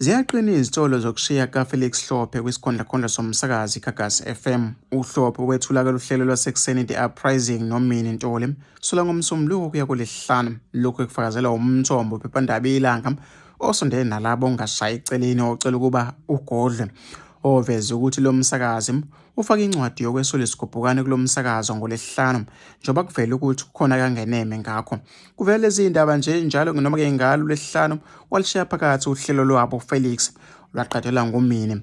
Ziyaqina izinsolo zokushiya kaFelix Hlophe kwisikhondlakhondla somsakazi Gagasi Fm. uHlophe wethula uhlelo lwasekuseni The Uprising nomini Ntoli suka ngoMsombuluko kuya kuLwesihlanu. Lokhu kufakazela umthombo wephephandaba iLanga osondele nalabo ongashayi eceleni ocela ukuba ugodle, oveza ukuthi lo msakazi ufake incwadi yokwesula isigubhukane kulo msakazo ngoLwesihlanu njengoba kuvela ukuthi kukhona kangeneme ngakho. Kuvela lezi indaba nje njalo noma-ke ngalo uLwesihlanu walishiya phakathi uhlelo lwabo Felix lwaqadelwa ngumini.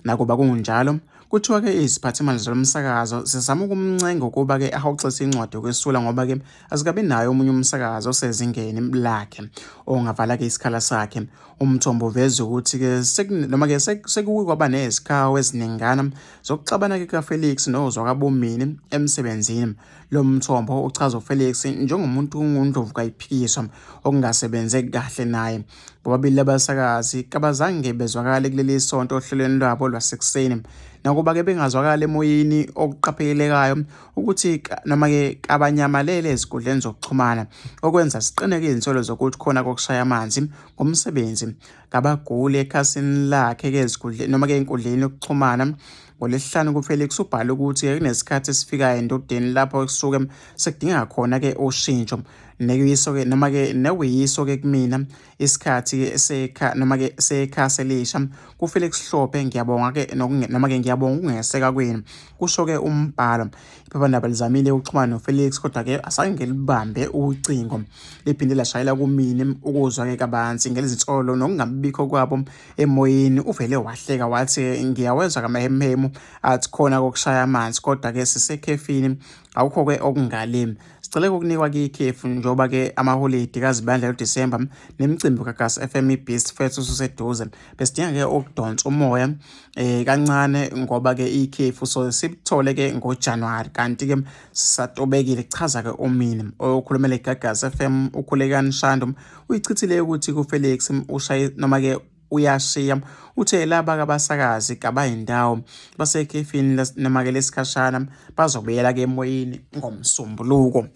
Nakuba kunjalo kuthiwa-ke iziphathimandla zomsakazo zizama ukumncenga ukuba-ke ahoxise incwadi yokwesula ngoba-ke azikabi nayo omunye umsakazo osezingeni lakhe ongavala-ke isikhala sakhe. Umthombo uveza ukuthi-ke sekuke kwaba nezikhawu eziningana zokuxabana-ke kaFelix nozwakabomini emsebenzini. Lo mthombo uchaza uFelix njengomuntu ongundlovu kayiphikiswa okungasebenze kahle naye. Bobabili labasakazi kabazange bezwakale kuleli sonto ohlelweni lwabo lwasekuseni. Nakuba-ke bengazwakala emoyeni okuqaphelekayo ukuthi noma-ke abanyamalele ezinkundleni zokuxhumana okwenza siqine-ke izinsolo zokuthi khona kokushaya amanzi ngomsebenzi. Kabaguli ekhasini lakhe-ke ezinkundleni noma-ke enkundleni yokuxhumana ngoLwesihlanu kuFelix ubhala ukuthi kunesikhathi esifikayo endodeni lapho kusuke sekudinga khona-ke ushintsho nekuyiso-ke noma-ke nekuyiso-ke kumina isikhathi noma-ke sekhasi elisha kuFelix Hlophe. Ngiyabonga-ke noma-ke ngiyabonga ukungeseka kwenu, kusho-ke umbhalo. Iphephandaba lizamile ukuxhumana noFelix kodwa-ke asange libambe ucingo. Liphinde lashayela kumini ukuzwa-ke kabanzi ngelezinsolo nokungabikho kwabo emoyeni. Uvele wahleka wathi ngiyawezwa kamahemhemu athi khona kokushaya amanzi kodwa-ke sisekhefini awukho-ke okungalimi. Sicela ukunikwa-ke ikhefu njengoba-ke amaholidi kaZibandlela uDisemba nemicimbi kaGagasi FM iBeast Fest ususeduze. Besidinga-ke ukudonsa umoya kancane ngoba-ke ikhefu so sibithole-ke ngoJanuwari kanti-ke sisatobekile. Kuchaza-ke umini okhulumela iGagasi FM ukhulekani Shando uyichithile ukuthi kuFelix ushaye noma-ke uyashiya. Uthe laba-ke abasakazi kabayindawo basekhefini noma-ke lesikhashana bazobuyela-ke emoyeni ngoMsombuluko.